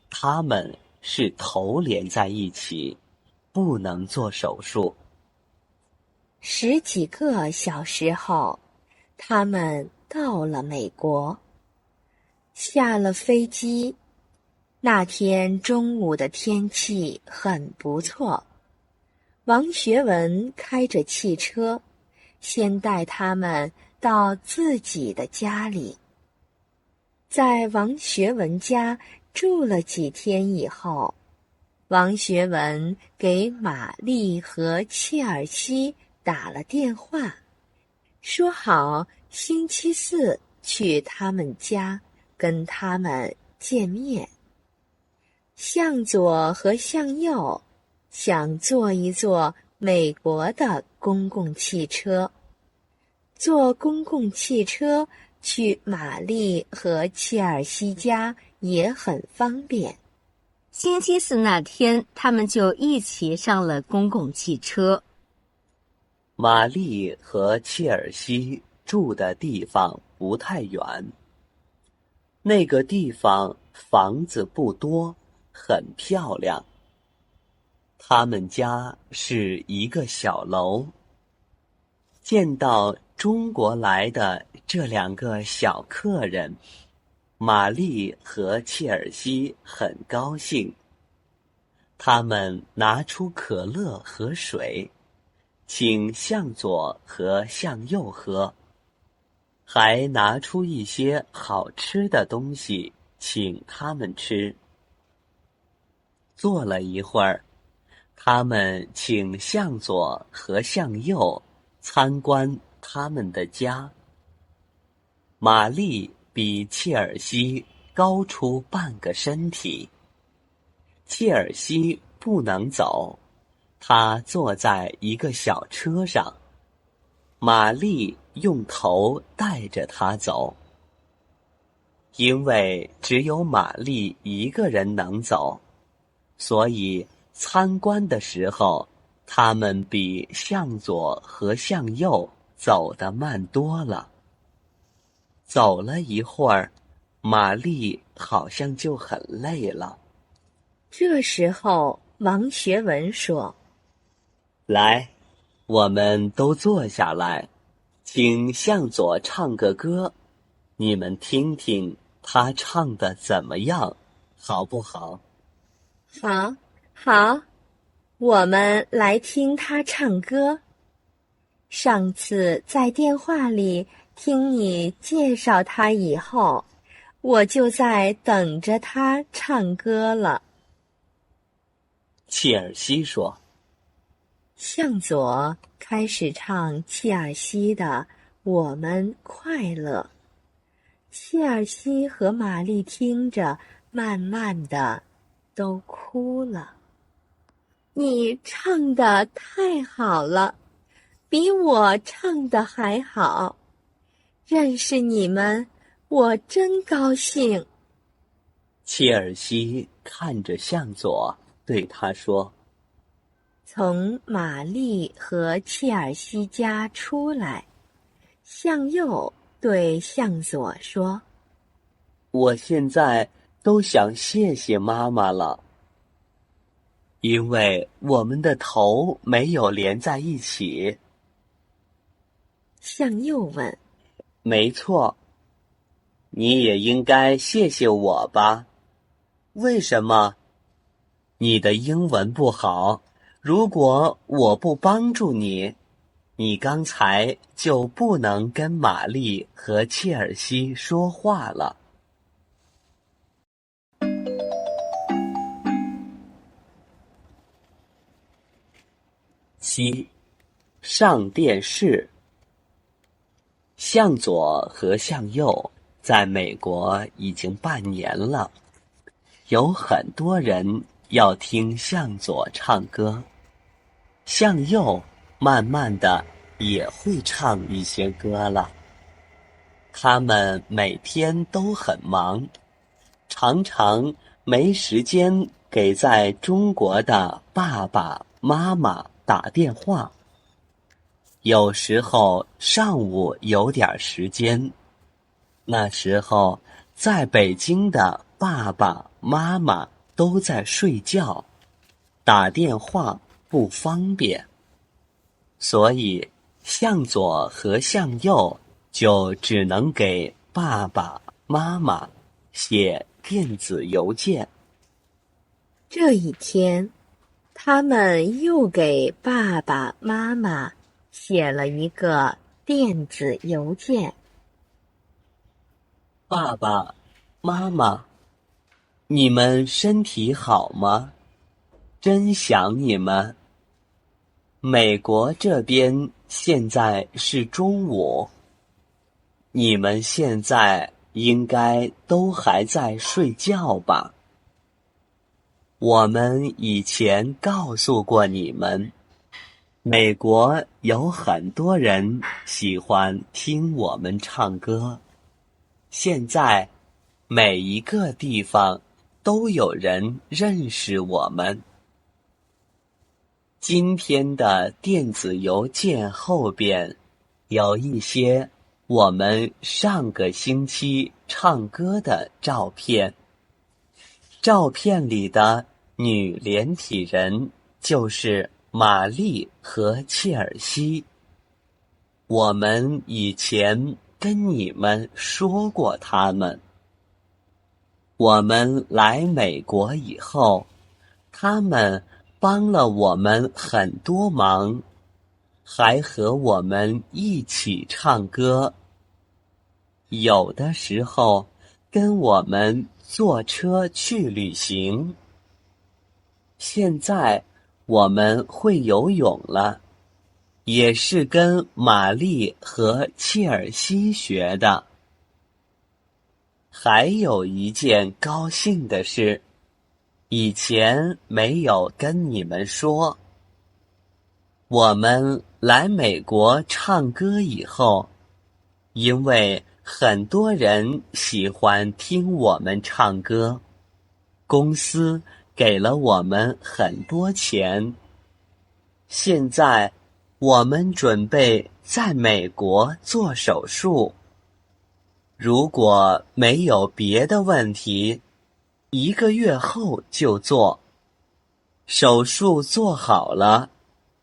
他们是头连在一起，不能做手术。10几个小时后，他们到了美国。下了飞机，那天中午的天气很不错。王学文开着汽车，先带他们到自己的家里。在王学文家住了几天以后，王学文给玛丽和切尔西打了电话，说好星期4去他们家跟他们见面。向左和向右想坐一坐美国的公共汽车，坐公共汽车去玛丽和切尔西家也很方便。星期4那天，他们就一起上了公共汽车。玛丽和切尔西住的地方不太远。那个地方房子不多，很漂亮。他们家是一个小楼。见到中国来的这两个小客人，玛丽和切尔西很高兴。他们拿出可乐和水，请向左和向右喝，还拿出一些好吃的东西请他们吃。坐了一会儿，他们请向左和向右参观他们的家。玛丽比切尔西高出半个身体。切尔西不能走，他坐在一个小车上，玛丽用头带着他走。因为只有玛丽一个人能走，所以参观的时候，他们比向左和向右走得慢多了。走了一会儿，玛丽好像就很累了。这时候，王学文说：“来，我们都坐下来，请向左唱个歌，你们听听他唱的怎么样，好不好？”好，好，我们来听他唱歌。上次在电话里听你介绍他以后，我就在等着他唱歌了。切尔西说：“向左开始唱切尔西的《我们快乐》。”切尔西和玛丽听着，慢慢的都哭了。你唱得太好了，比我唱的还好。认识你们，我真高兴。切尔西看着向左，对他说：“从玛丽和切尔西家出来，向右对向左说：“我现在都想谢谢妈妈了，因为我们的头没有连在一起。”向右问：“没错，你也应该谢谢我吧？为什么？你的英文不好，如果我不帮助你，你刚才就不能跟玛丽和切尔西说话了。7. 上电视。向左和向右在美国已经半年了，有很多人要听向左唱歌，向右慢慢的也会唱一些歌了。他们每天都很忙，常常没时间给在中国的爸爸妈妈打电话。有时候上午有点时间，那时候在北京的爸爸妈妈都在睡觉，打电话不方便，所以向左和向右就只能给爸爸妈妈写电子邮件。这一天，他们又给爸爸妈妈写了一个电子邮件。爸爸妈妈，你们身体好吗？真想你们。美国这边现在是中午，你们现在应该都还在睡觉吧？我们以前告诉过你们，美国有很多人喜欢听我们唱歌。现在每一个地方都有人认识我们。今天的电子邮件后边有一些我们上个星期唱歌的照片。照片里的女连体人就是玛丽和切尔西。我们以前跟你们说过他们。我们来美国以后，他们帮了我们很多忙，还和我们一起唱歌。有的时候跟我们坐车去旅行。现在我们会游泳了，也是跟玛丽和切尔西学的。还有一件高兴的事，以前没有跟你们说。我们来美国唱歌以后，因为很多人喜欢听我们唱歌，公司给了我们很多钱。现在我们准备在美国做手术。如果没有别的问题，1个月后就做。手术做好了，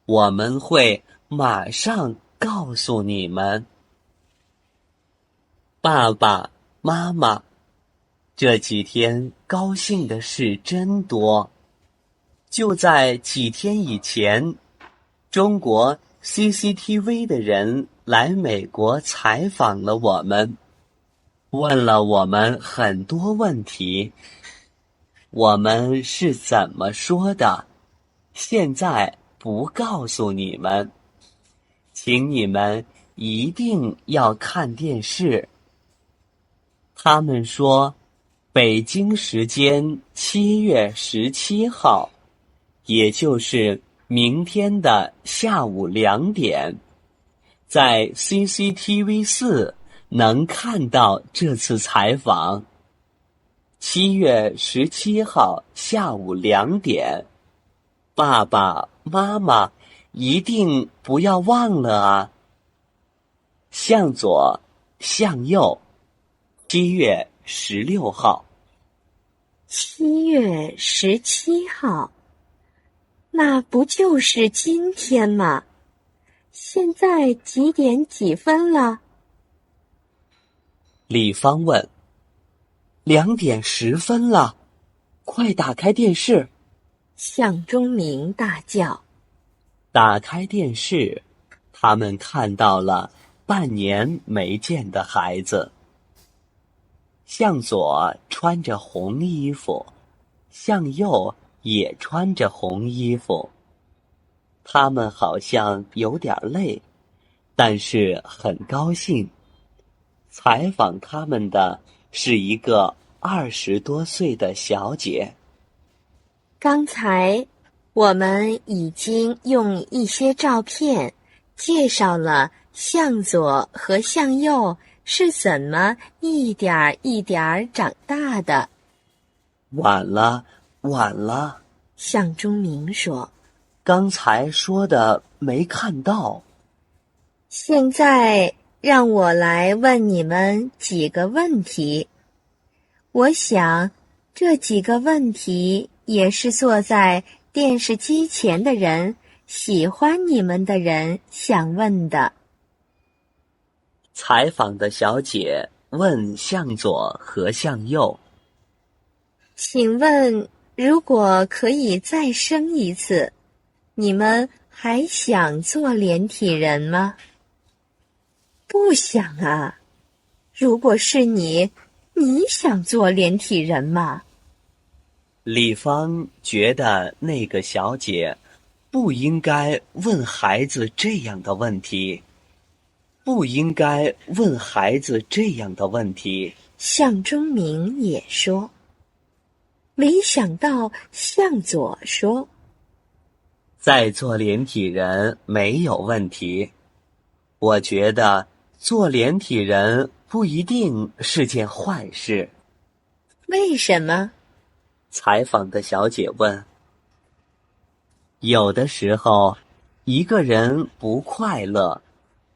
我们会马上告诉你们。爸爸妈妈，这几天高兴的事真多。就在几天以前，中国 CCTV 的人来美国采访了我们，问了我们很多问题。我们是怎么说的？现在不告诉你们，请你们一定要看电视。他们说，北京时间7月17号，也就是明天的下午2点，在 CCTV4 能看到这次采访。7月17号下午2点，爸爸妈妈一定不要忘了啊！向左，向右。7月16号。7月17号，那不就是今天吗？现在几点几分了？李芳问。2点10分了，快打开电视！向忠明大叫。打开电视，他们看到了半年没见的孩子。向左穿着红衣服，向右也穿着红衣服。他们好像有点累，但是很高兴。采访他们的是一个20多岁的小姐。刚才我们已经用一些照片介绍了向左和向右是怎么一点一点长大的。晚了，晚了，向忠明说。刚才说的没看到。现在让我来问你们几个问题。我想这几个问题也是坐在电视机前的人，喜欢你们的人想问的。采访的小姐问向左和向右。请问，如果可以再生一次，你们还想做连体人吗？不想啊。如果是你想做连体人吗？李芳觉得那个小姐不应该问孩子这样的问题，不应该问孩子这样的问题。向忠明也说。没想到向左说。再做连体人没有问题。我觉得做连体人不一定是件坏事。为什么？采访的小姐问。有的时候，一个人不快乐，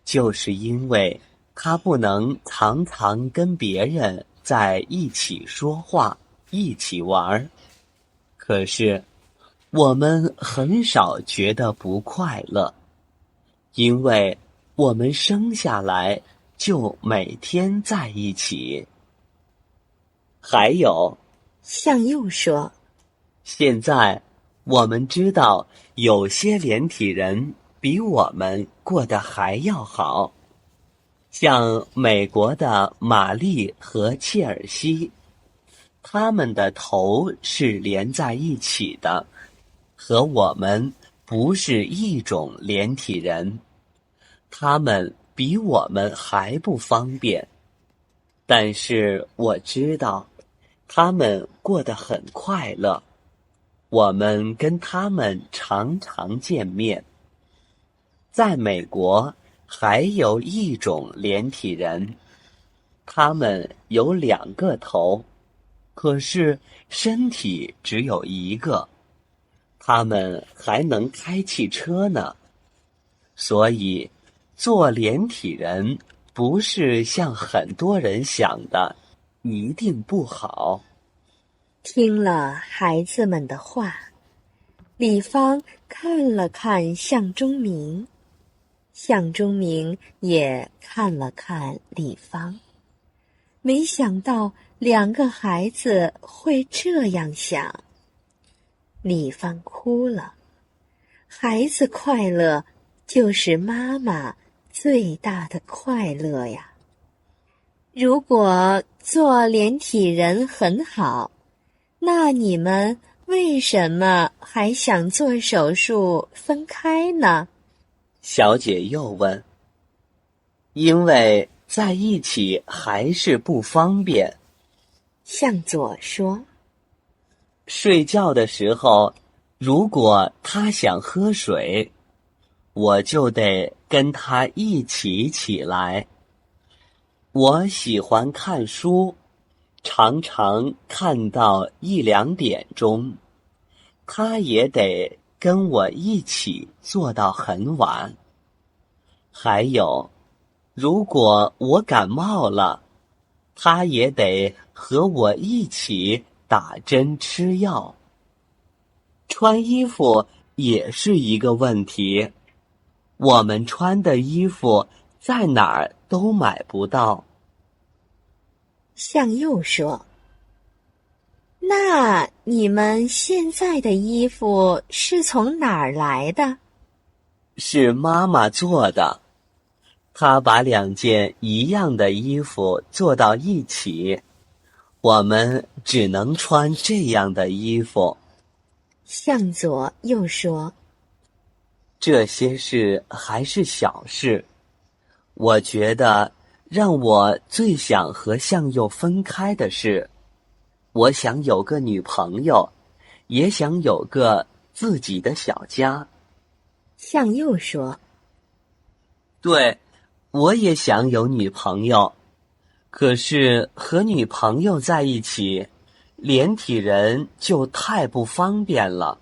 就是因为他不能常常跟别人在一起说话，一起玩。可是，我们很少觉得不快乐，因为我们生下来就每天在一起。还有，向右说，现在我们知道有些连体人比我们过得还要好，像美国的玛丽和切尔西，他们的头是连在一起的，和我们不是一种连体人，他们比我们还不方便。但是我知道，他们过得很快乐，我们跟他们常常见面。在美国，还有一种连体人，他们有2个头，可是身体只有1个，他们还能开汽车呢。所以，做连体人不是像很多人想的一定不好。听了孩子们的话，李芳看了看向忠明，向忠明也看了看李芳。没想到2个孩子会这样想。李芳哭了，孩子快乐就是妈妈最大的快乐呀。如果做连体人很好，那你们为什么还想做手术分开呢？小姐又问。因为在一起还是不方便。向左说，睡觉的时候，如果他想喝水，我就得跟他一起起来。我喜欢看书，常常看到1、2点钟，他也得跟我一起做到很晚。还有，如果我感冒了，他也得和我一起打针吃药。穿衣服也是一个问题，我们穿的衣服在哪儿都买不到。向右说，那你们现在的衣服是从哪儿来的？是妈妈做的，她把2件一样的衣服做到一起，我们只能穿这样的衣服。向左又说，这些事还是小事，我觉得让我最想和向右分开的是，我想有个女朋友，也想有个自己的小家。向右说，对，我也想有女朋友，可是和女朋友在一起，连体人就太不方便了。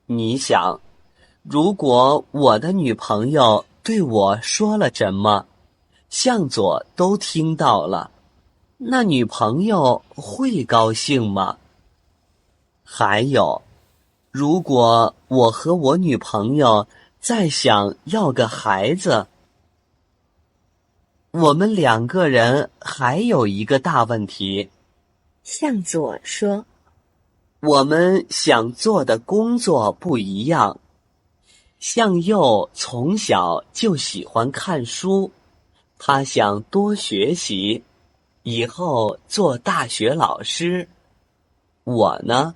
你想，如果我的女朋友对我说了什么，向左都听到了，那女朋友会高兴吗？还有，如果我和我女朋友再想要个孩子，我们2个人还有一个大问题。向左说，我们想做的工作不一样。向右从小就喜欢看书，他想多学习，以后做大学老师。我呢，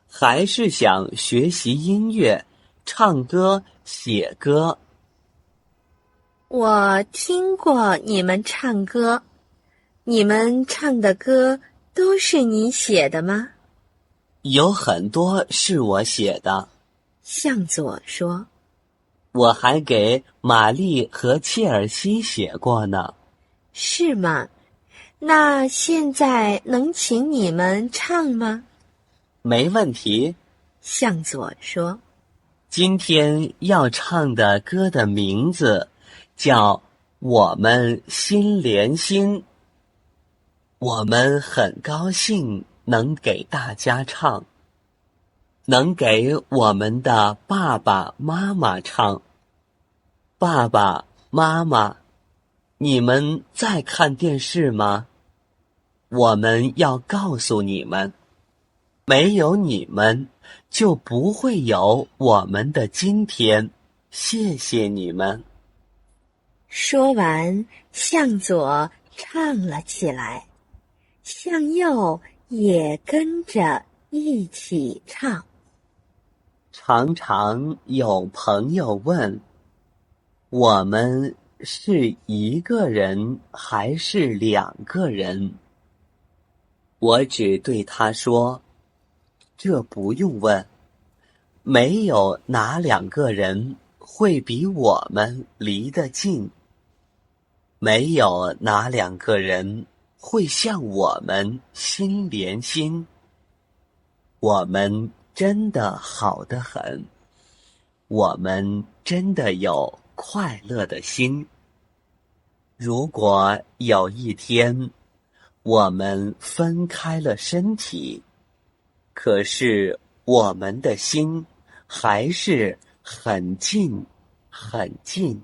还是想学习音乐，唱歌，写歌。我听过你们唱歌，你们唱的歌都是你写的吗？有很多是我写的。向左说，我还给玛丽和切尔西写过呢。是吗？那现在能请你们唱吗？没问题。向左说，今天要唱的歌的名字叫《我们心连心。我们很高兴能给大家唱，能给我们的爸爸妈妈唱。爸爸妈妈，你们在看电视吗？我们要告诉你们，没有你们，就不会有我们的今天。谢谢你们。说完，向左唱了起来，向右也跟着一起唱。常常有朋友问，我们是一个人还是两个人？我只对他说，这不用问，没有哪两个人会比我们离得近，没有哪两个人会像我们心连心。我们真的好得很，我们真的有快乐的心。如果有一天我们分开了身体，可是我们的心还是很近很近。